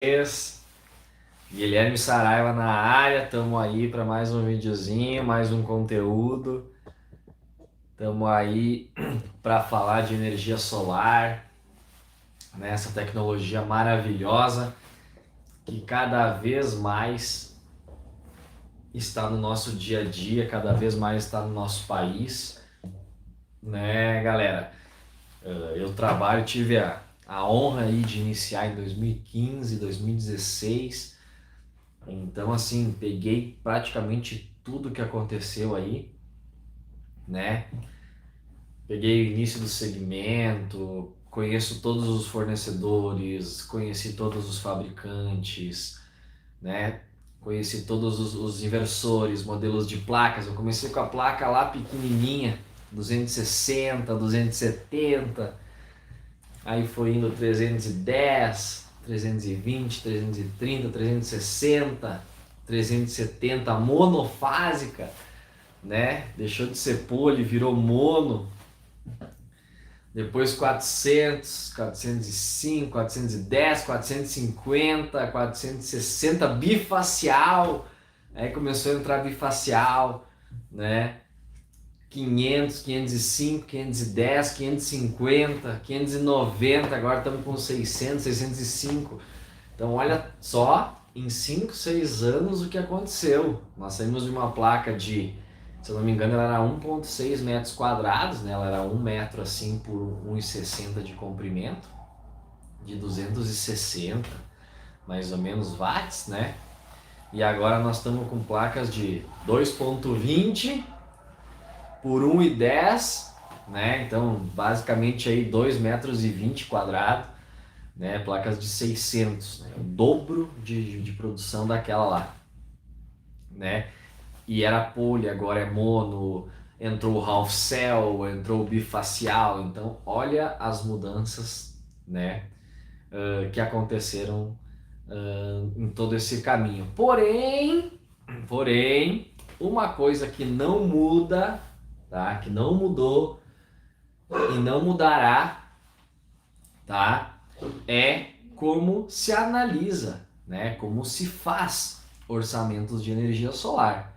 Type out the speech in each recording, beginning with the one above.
Vocês. Guilherme Saraiva na área, estamos aí para mais um videozinho, mais um conteúdo. Estamos aí para falar de energia solar, né? Essa tecnologia maravilhosa que cada vez mais está no nosso dia a dia, cada vez mais está no nosso país, né, galera? Eu tive a honra aí de iniciar em 2015, 2016. Então, assim, peguei praticamente tudo que aconteceu aí, né? Peguei o início do segmento, conheço todos os fornecedores, conheci todos os fabricantes, né? Conheci todos os inversores, modelos de placas. Eu comecei com a placa lá pequenininha, 260, 270, aí foi indo 310, 320, 330, 360, 370, monofásica, né? Deixou de ser pole, virou mono. Depois 400, 405, 410, 450, 460, bifacial. Aí começou a entrar bifacial, né? 500, 505, 510, 550, 590, agora estamos com 600, 605. Então olha só, em 5, 6 anos o que aconteceu. Nós saímos de uma placa de, se eu não me engano, ela era 1,6 metros quadrados, né? Ela era 1 metro assim por 1,60 de comprimento, de 260 mais ou menos watts, né? E agora nós estamos com placas de 2,20 por 1,10, né? Então basicamente aí 2 metros e 20 quadrados, né? Placas de 600, né? O dobro de produção daquela lá, né? E era pole, agora é mono, entrou o half cell, entrou o bifacial. Então olha as mudanças, né? Que aconteceram em todo esse caminho. Porém, uma coisa que não muda, tá? Que não mudou e não mudará, tá? É como se analisa, né? Como se faz orçamentos de energia solar,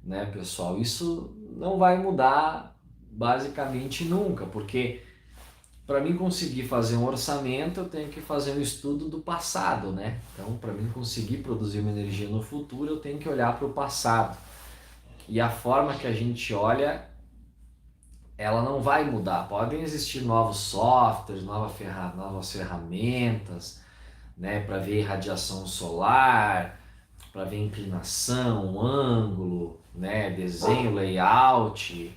né, pessoal? Isso não vai mudar basicamente nunca, porque para mim conseguir fazer um orçamento, eu tenho que fazer um estudo do passado, né? Então, para mim conseguir produzir uma energia no futuro, eu tenho que olhar para o passado. E a forma que a gente olha, ela não vai mudar. Podem existir novos softwares, novas ferramentas, né, para ver radiação solar, para ver inclinação, ângulo, né, desenho, layout,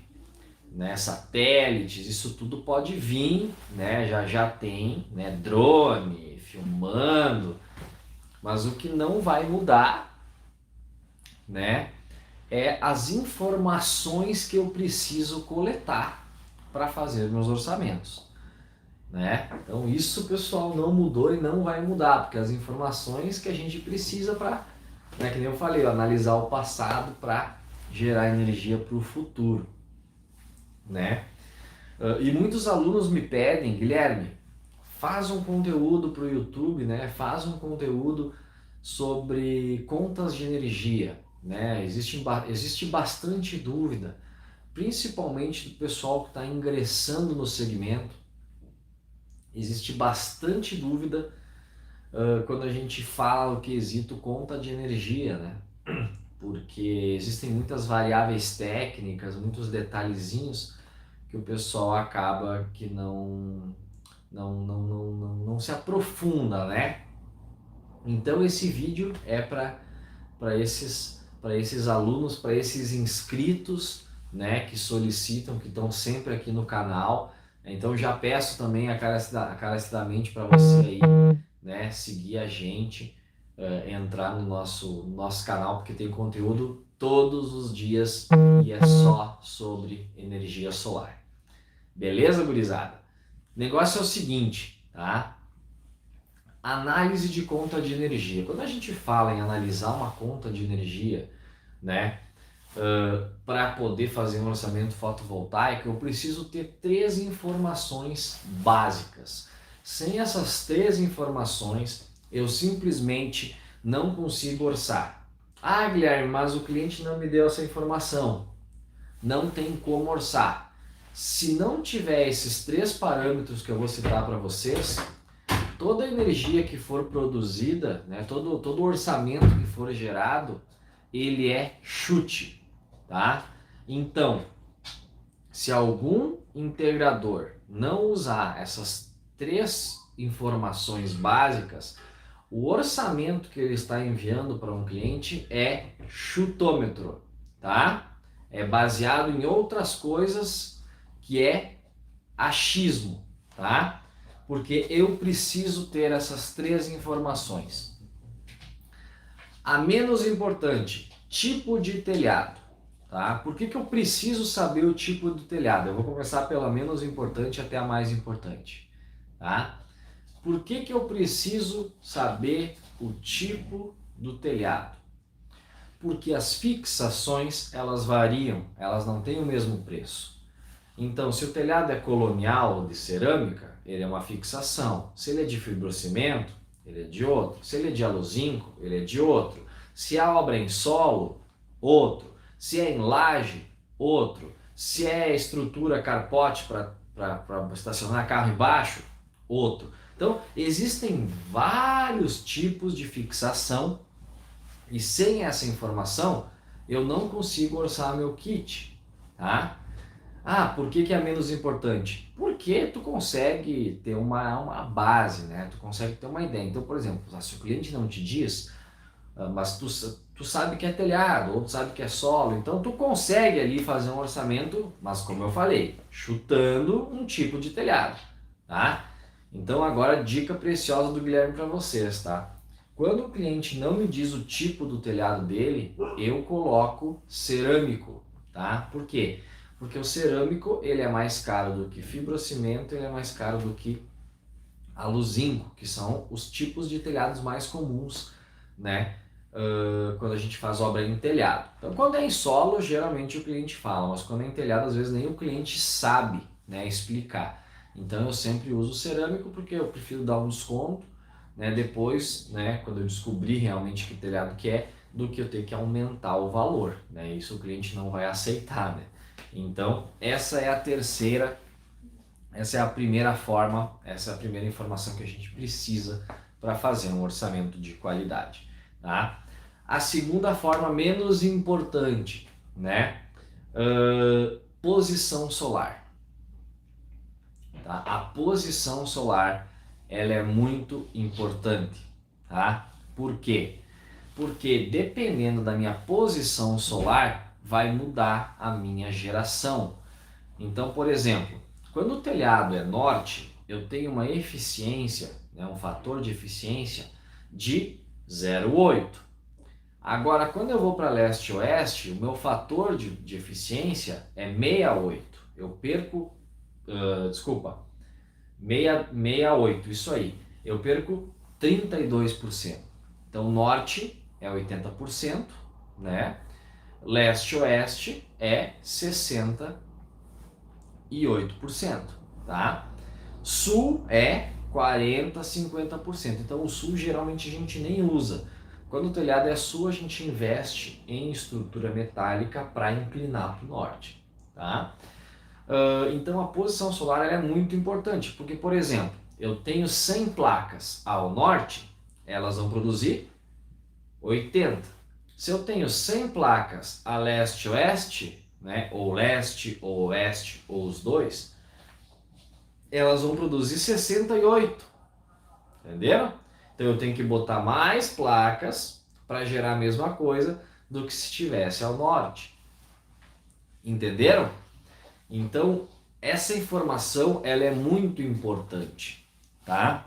né, satélites, isso tudo pode vir, né, já tem, né, drone, filmando, mas o que não vai mudar, né, é as informações que eu preciso coletar para fazer meus orçamentos, né? Então isso, pessoal, não mudou e não vai mudar, porque as informações que a gente precisa para, né, que nem eu falei, analisar o passado para gerar energia para o futuro, né? E muitos alunos me pedem, Guilherme, faz um conteúdo para o YouTube, né? Faz um conteúdo sobre contas de energia, né? Existe bastante dúvida, principalmente do pessoal que está ingressando no segmento. Existe bastante dúvida quando a gente fala o quesito conta de energia, né? Porque existem muitas variáveis técnicas, muitos detalhezinhos que o pessoal acaba que não se aprofunda, né? Então esse vídeo é para esses alunos, para esses inscritos, né, que solicitam, que estão sempre aqui no canal. Então já peço também encarecidamente para você aí, né, seguir a gente, entrar no nosso canal, porque tem conteúdo todos os dias e é só sobre energia solar. Beleza, gurizada? O negócio é o seguinte, tá? Análise de conta de energia. Quando a gente fala em analisar uma conta de energia, né, para poder fazer um orçamento fotovoltaico, eu preciso ter 3 informações básicas. Sem essas 3 informações, eu simplesmente não consigo orçar. Ah, Guilherme, mas o cliente não me deu essa informação. Não tem como orçar. Se não tiver esses 3 parâmetros que eu vou citar para vocês, toda a energia que for produzida, né, todo orçamento que for gerado, ele é chute, tá? Então, se algum integrador não usar essas 3 informações básicas, o orçamento que ele está enviando para um cliente é chutômetro, tá? É baseado em outras coisas que é achismo, tá? Porque eu preciso ter essas 3 informações. A menos importante, tipo de telhado, tá? Por que eu preciso saber o tipo do telhado? Eu vou começar pela menos importante até a mais importante, tá? Por que eu preciso saber o tipo do telhado? Porque as fixações, elas variam, elas não têm o mesmo preço. Então, se o telhado é colonial ou de cerâmica, ele é uma fixação. Se ele é de fibrocimento, ele é de outro. Se ele é de aluzinco, ele é de outro. Se a obra é em solo, outro. Se é em laje, outro. Se é estrutura carpote para estacionar carro embaixo, outro. Então, existem vários tipos de fixação e sem essa informação, eu não consigo orçar meu kit, tá? Ah, por que é menos importante? Porque tu consegue ter uma base, né? Tu consegue ter uma ideia. Então, por exemplo, se o cliente não te diz, mas tu sabe que é telhado, ou tu sabe que é solo, então tu consegue ali fazer um orçamento, mas como eu falei, chutando um tipo de telhado, tá? Então agora dica preciosa do Guilherme para vocês, tá? Quando o cliente não me diz o tipo do telhado dele, eu coloco cerâmico, tá? Por quê? Porque o cerâmico ele é mais caro do que fibrocimento, ele é mais caro do que aluzinco, que são os tipos de telhados mais comuns, né? Quando a gente faz obra em telhado. Então, quando é em solo, geralmente o cliente fala, mas quando é em telhado, às vezes nem o cliente sabe, né, explicar. Então, eu sempre uso cerâmico porque eu prefiro dar um desconto, né, depois, né, quando eu descobrir realmente que telhado que é, do que eu ter que aumentar o valor, né? Isso o cliente não vai aceitar, né? Então, essa é a primeira forma, essa é a primeira informação que a gente precisa para fazer um orçamento de qualidade, tá? A segunda forma, menos importante, né? Posição solar. Tá? A posição solar, ela é muito importante, tá? Por quê? Porque dependendo da minha posição solar, vai mudar a minha geração. Então, por exemplo, quando o telhado é norte, eu tenho uma eficiência, né, um fator de eficiência de 0,8. Agora, quando eu vou para leste e oeste, o meu fator de eficiência é 68. Eu perco, desculpa, 68, isso aí. Eu perco 32%. Então, norte é 80%, né? Leste e oeste é 68%, tá? Sul é 40, 50%. Então, o sul geralmente a gente nem usa. Quando o telhado é sul, a gente investe em estrutura metálica para inclinar para o norte, tá? Então, a posição solar é muito importante, porque, por exemplo, eu tenho 100 placas ao norte, elas vão produzir 80. Se eu tenho 100 placas a leste e oeste, né, ou leste ou oeste, ou os dois, elas vão produzir 68, entenderam? Então eu tenho que botar mais placas para gerar a mesma coisa do que se estivesse ao norte, entenderam? Então essa informação ela é muito importante, tá?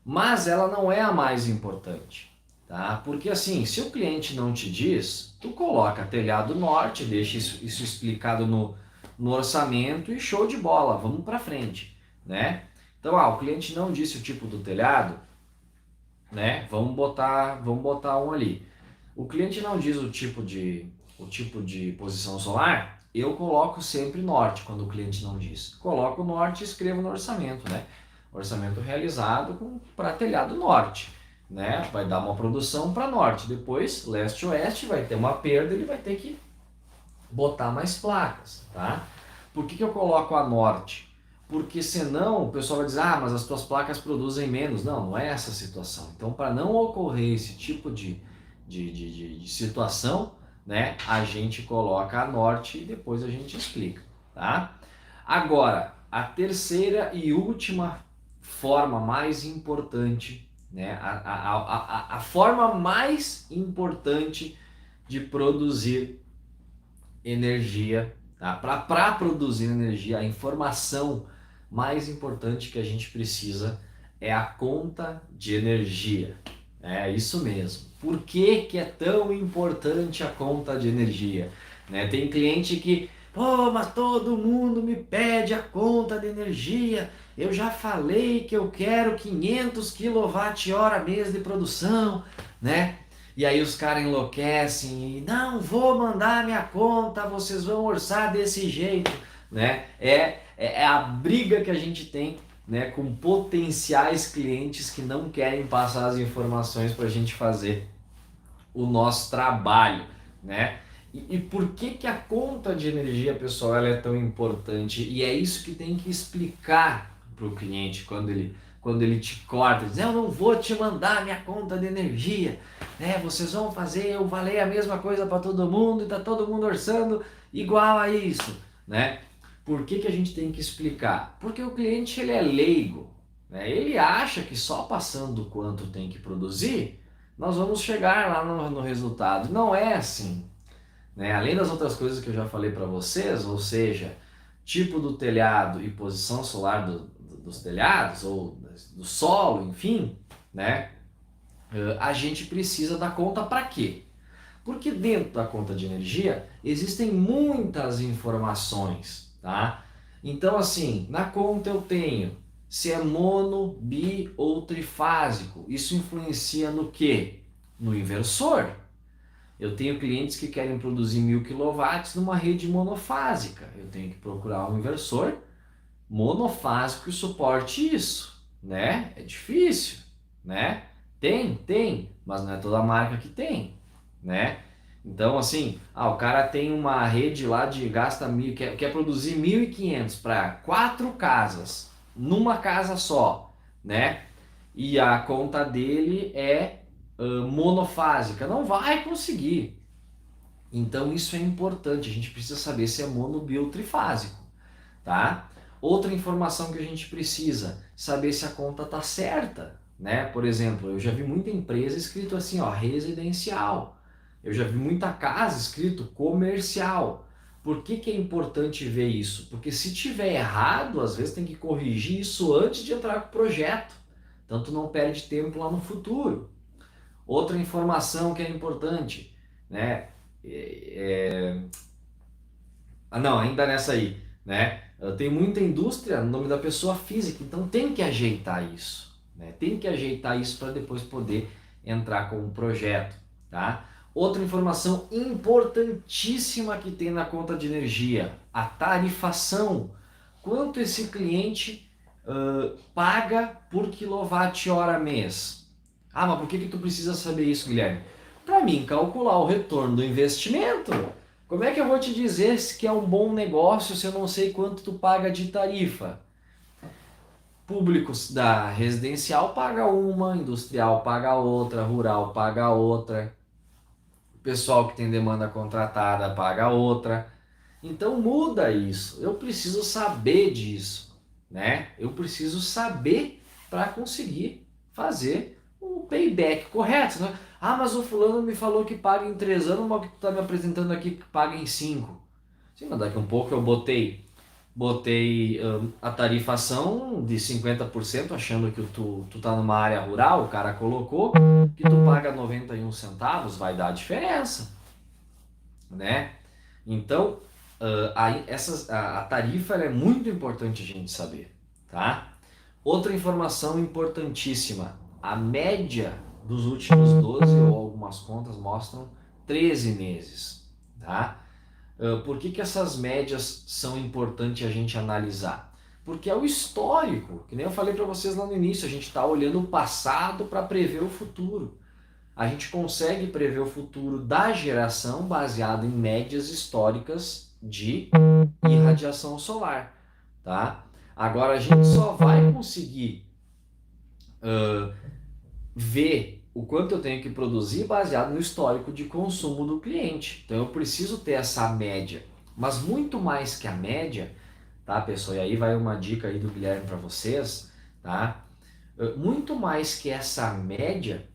Mas ela não é a mais importante, tá? Porque assim, se o cliente não te diz, tu coloca telhado norte, deixa isso explicado no orçamento e show de bola, vamos para frente, né? Então, o cliente não disse o tipo do telhado, né? Vamos botar um ali. O cliente não diz o tipo de posição solar, eu coloco sempre norte quando o cliente não diz. Coloco norte e escrevo no orçamento, né? Orçamento realizado para telhado norte. né? Vai dar uma produção para norte, depois leste-oeste vai ter uma perda, ele vai ter que botar mais placas, tá? Por que eu coloco a norte? Porque senão o pessoal vai dizer, ah, mas as tuas placas produzem menos. Não, não é essa a situação. Então, para não ocorrer esse tipo de situação, né, a gente coloca a norte e depois a gente explica, tá? Agora, a terceira e última forma mais importante, né, a forma mais importante de produzir energia, tá? Para produzir energia, a informação mais importante que a gente precisa é a conta de energia. É isso mesmo. Por que que é tão importante a conta de energia? Né? Tem cliente que, pô, mas todo mundo me pede a conta de energia. Eu já falei que eu quero 500 kWh mês de produção, né? E aí os caras enlouquecem e não vou mandar minha conta, vocês vão orçar desse jeito, né? É a briga que a gente tem, né, com potenciais clientes que não querem passar as informações para a gente fazer o nosso trabalho, né? E por que que a conta de energia, pessoal, ela é tão importante? E é isso que tem que explicar para o cliente quando ele te corta, diz, eu não vou te mandar minha conta de energia, né? Vocês vão fazer eu valer a mesma coisa para todo mundo e tá todo mundo orçando igual a isso, né? Por que que a gente tem que explicar? Porque o cliente ele é leigo, né? Ele acha que só passando o quanto tem que produzir nós vamos chegar lá no resultado. Não é assim, né? Além das outras coisas que eu já falei para vocês, ou seja, tipo do telhado e posição solar dos telhados, ou do solo, enfim, né? A gente precisa da conta para quê? Porque dentro da conta de energia existem muitas informações, tá? Então, assim, na conta eu tenho se é mono, bi ou trifásico. Isso influencia no quê? No inversor. Eu tenho clientes que querem produzir 1000 kW numa rede monofásica. Eu tenho que procurar um inversor monofásico que suporte isso, né? É difícil, né? Tem, mas não é toda marca que tem, né? Então, assim, o cara tem uma rede lá de gasta quer produzir 1.500 para 4 casas, numa casa só, né? E a conta dele é monofásica, não vai conseguir. Então, isso é importante, a gente precisa saber se é mono, bi ou trifásico, tá? Outra informação que a gente precisa, saber se a conta tá certa, né? Por exemplo, eu já vi muita empresa escrito assim, ó, residencial. Eu já vi muita casa escrito comercial. Por que que é importante ver isso? Porque se tiver errado, às vezes tem que corrigir isso antes de entrar com o projeto. Tanto não perde tempo lá no futuro. Outra informação que é importante, né? Não, ainda nessa aí, né? Tem muita indústria no nome da pessoa física, então tem que ajeitar isso, né? Tem que ajeitar isso para depois poder entrar com um projeto, tá? Outra informação importantíssima que tem na conta de energia, a tarifação. Quanto esse cliente paga por quilowatt-hora mês? Ah, mas por que que tu precisa saber isso, Guilherme? Para mim calcular o retorno do investimento. Como é que eu vou te dizer se que é um bom negócio se eu não sei quanto tu paga de tarifa? Públicos da residencial paga uma, industrial paga outra, rural paga outra, pessoal que tem demanda contratada paga outra. Então muda isso. Eu preciso saber disso, né? Eu preciso saber para conseguir fazer o payback correto, né? Ah, mas o fulano me falou que paga em 3 anos, mas o que tu está me apresentando aqui que paga em 5. Sim, mas daqui a um pouco eu botei a tarifação de 50% achando que tu tá numa área rural, o cara colocou que tu paga 91 centavos, vai dar a diferença, né? Então, a tarifa ela é muito importante a gente saber, tá? Outra informação importantíssima, a média dos últimos 12 ou algumas contas mostram 13 meses, tá? Por que que essas médias são importantes a gente analisar? Porque é o histórico, que nem eu falei para vocês lá no início, a gente está olhando o passado para prever o futuro. A gente consegue prever o futuro da geração baseado em médias históricas de irradiação solar, tá? Agora a gente só vai conseguir ver o quanto eu tenho que produzir baseado no histórico de consumo do cliente. Então eu preciso ter essa média, mas muito mais que a média, tá, pessoal? E aí vai uma dica aí do Guilherme para vocês, tá? Muito mais que essa média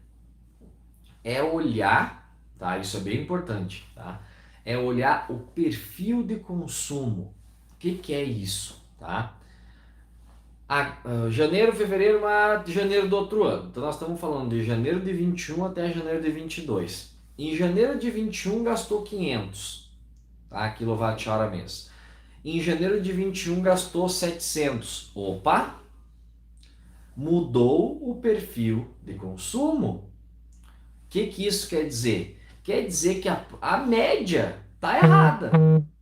é olhar, tá? Isso é bem importante, tá? É olhar o perfil de consumo. O que que é isso, tá? Janeiro, fevereiro, janeiro do outro ano. Então nós estamos falando de janeiro de 21 até janeiro de 22. Em janeiro de 21 gastou 500, tá? Quilowatt-hora mês. Em janeiro de 21 gastou 700. Opa! Mudou o perfil de consumo. O que isso quer dizer? Quer dizer que a média está errada.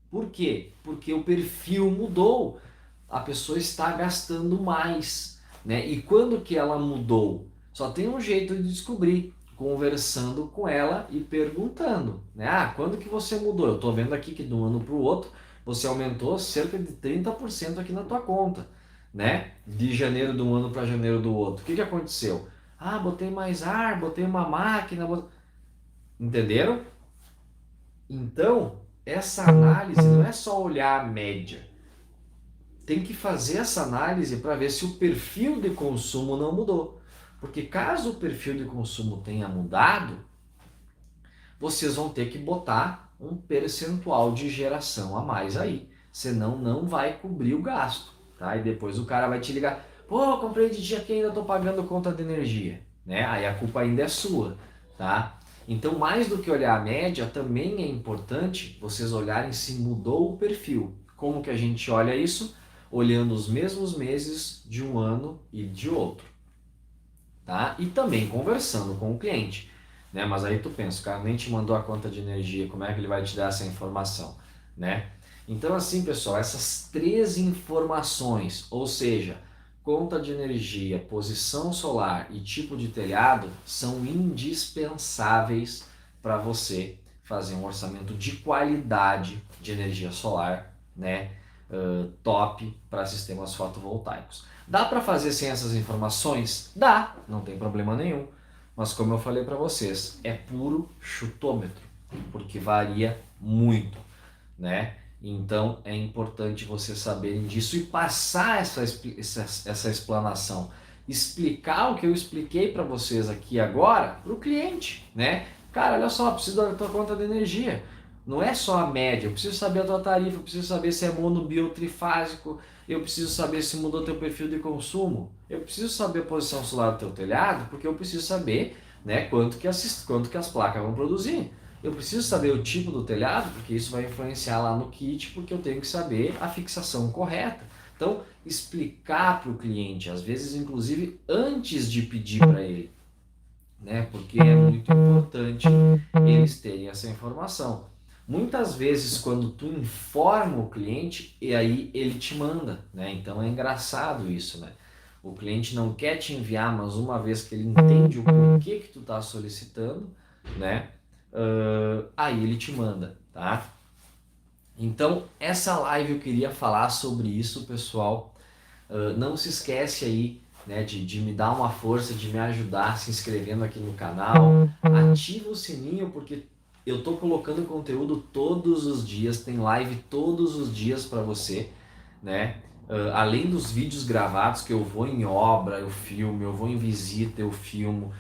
Por quê? Porque o perfil mudou. A pessoa está gastando mais, né? E quando que ela mudou? Só tem um jeito de descobrir, conversando com ela e perguntando, né? Ah, quando que você mudou? Eu estou vendo aqui que de um ano para o outro você aumentou cerca de 30% aqui na tua conta, né? De janeiro de um ano para janeiro do outro. O que que aconteceu? Ah, botei mais ar, botei uma máquina, entenderam? Então, essa análise não é só olhar a média. Tem que fazer essa análise para ver se o perfil de consumo não mudou. Porque caso o perfil de consumo tenha mudado, vocês vão ter que botar um percentual de geração a mais aí. Senão não vai cobrir o gasto. Tá? E depois o cara vai te ligar, pô, comprei de dia que ainda estou pagando conta de energia. Né? Aí a culpa ainda é sua. Tá? Então, mais do que olhar a média, também é importante vocês olharem se mudou o perfil. Como que a gente olha isso? Olhando os mesmos meses de um ano e de outro, tá? E também conversando com o cliente, né? Mas aí tu pensa, o cara nem te mandou a conta de energia, como é que ele vai te dar essa informação, né? Então assim, pessoal, essas três informações, ou seja, conta de energia, posição solar e tipo de telhado, são indispensáveis para você fazer um orçamento de qualidade de energia solar, né? Top para sistemas fotovoltaicos. Dá para fazer sem essas informações? Dá, não tem problema nenhum. Mas como eu falei para vocês, é puro chutômetro, porque varia muito, né? Então é importante vocês saberem disso e passar essa explanação, explicar o que eu expliquei para vocês aqui agora para o cliente, né? Cara, olha só, preciso da tua conta de energia. Não é só a média, eu preciso saber a tua tarifa, eu preciso saber se é mono, bio, trifásico, eu preciso saber se mudou teu perfil de consumo, eu preciso saber a posição solar do teu telhado, porque eu preciso saber, né, quanto que as placas vão produzir. Eu preciso saber o tipo do telhado, porque isso vai influenciar lá no kit, porque eu tenho que saber a fixação correta. Então, explicar para o cliente, às vezes inclusive antes de pedir para ele, né, porque é muito importante eles terem essa informação. Muitas vezes quando tu informa o cliente, e aí ele te manda, né? Então é engraçado isso, né? O cliente não quer te enviar, mas uma vez que ele entende o porquê que tu está solicitando, né? Aí ele te manda, tá? Então essa live eu queria falar sobre isso, pessoal. Não se esquece aí, né, de me dar uma força, de me ajudar se inscrevendo aqui no canal. Ativa o sininho porque eu tô colocando conteúdo todos os dias, tem live todos os dias para você, né? Além dos vídeos gravados que eu vou em obra, eu filmo, eu vou em visita, eu filmo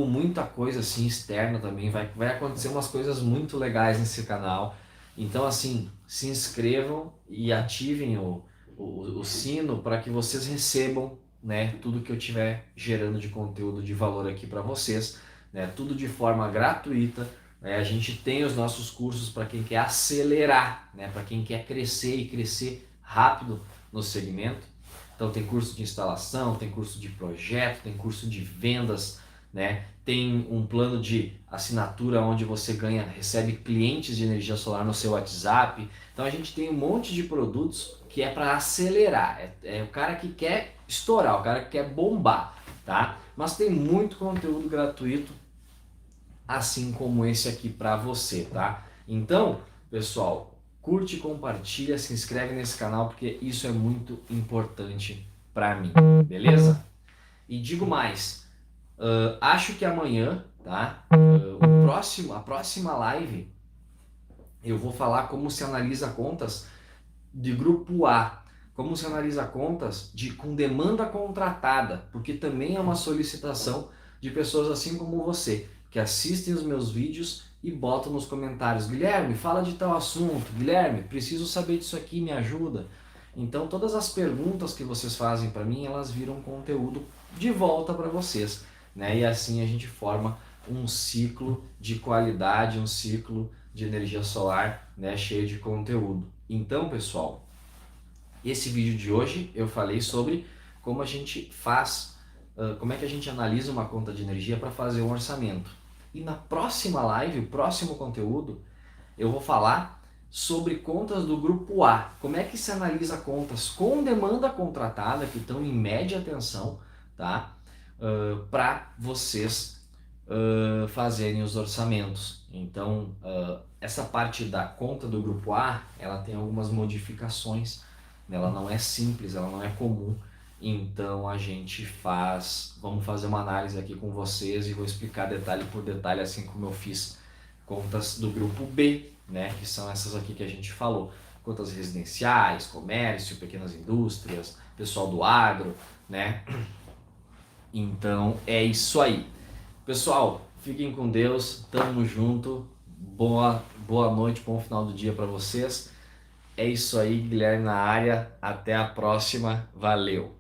muita coisa assim externa também, vai acontecer umas coisas muito legais nesse canal. Então assim, se inscrevam e ativem o sino para que vocês recebam, né, tudo que eu tiver gerando de conteúdo de valor aqui para vocês, né, tudo de forma gratuita. A gente tem os nossos cursos para quem quer acelerar, né, para quem quer crescer e crescer rápido no segmento. Então tem curso de instalação, tem curso de projeto, tem curso de vendas, né? Tem um plano de assinatura onde você recebe clientes de energia solar no seu WhatsApp. Então a gente tem um monte de produtos que é para acelerar, é o cara que quer estourar, o cara que quer bombar, tá? Mas tem muito conteúdo gratuito, assim como esse aqui para você, tá? Então, pessoal, curte, compartilha, se inscreve nesse canal porque isso é muito importante para mim, beleza? E digo mais, acho que amanhã, tá? A próxima live eu vou falar como se analisa contas de grupo A, como se analisa contas com demanda contratada, porque também é uma solicitação de pessoas assim como você, que assistem os meus vídeos e botam nos comentários: Guilherme, fala de tal assunto, Guilherme, preciso saber disso aqui, me ajuda. Então todas as perguntas que vocês fazem para mim, elas viram conteúdo de volta para vocês, né? E assim a gente forma um ciclo de qualidade, um ciclo de energia solar, né, cheio de conteúdo. Então, pessoal, esse vídeo de hoje eu falei sobre como a gente faz, como é que a gente analisa uma conta de energia para fazer um orçamento. E na próxima live, o próximo conteúdo, eu vou falar sobre contas do grupo A. Como é que se analisa contas com demanda contratada, que estão em média atenção, tá? Para vocês fazerem os orçamentos. Então, essa parte da conta do grupo A, ela tem algumas modificações, né? Ela não é simples, ela não é comum. Então a gente vamos fazer uma análise aqui com vocês e vou explicar detalhe por detalhe, assim como eu fiz contas do grupo B, né? Que são essas aqui que a gente falou. Contas residenciais, comércio, pequenas indústrias, pessoal do agro, né? Então é isso aí. Pessoal, fiquem com Deus, tamo junto, boa noite, bom final do dia para vocês. É isso aí, Guilherme na área, até a próxima, valeu!